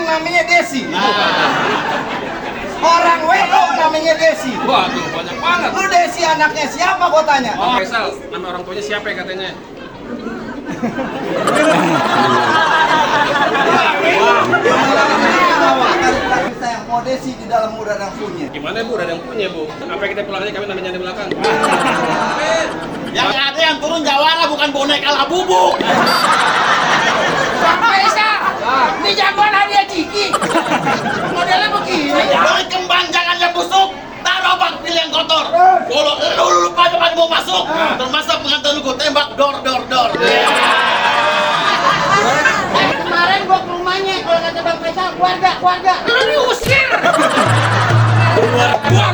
namanya Desi. Orang WO namanya Desi. Waduh, banyak banget. Lu Desi anaknya siapa gua tanya? Oh, Faisal, nama orang tuanya siapa ya katanya? Sayang, mau Desi di dalam udah yang punya. Gimana Bu, ada yang punya Bu? Apa kita pulang aja, kami namanya di belakang. Yang ada yang turun jawara bukan boneka Labubu. Bang Faisal, ini jagoan hadiah Ciki. Modelnya begini. Beli kembang jangannya busuk. Taruh bak pil yang kotor. Kalau lu lupa cepat mau masuk, termasuk pengantin lu tembak dor. Kemarin gua ke rumahnya, kalau kata Bang Faisal, keluarga. Lu diusir. Gua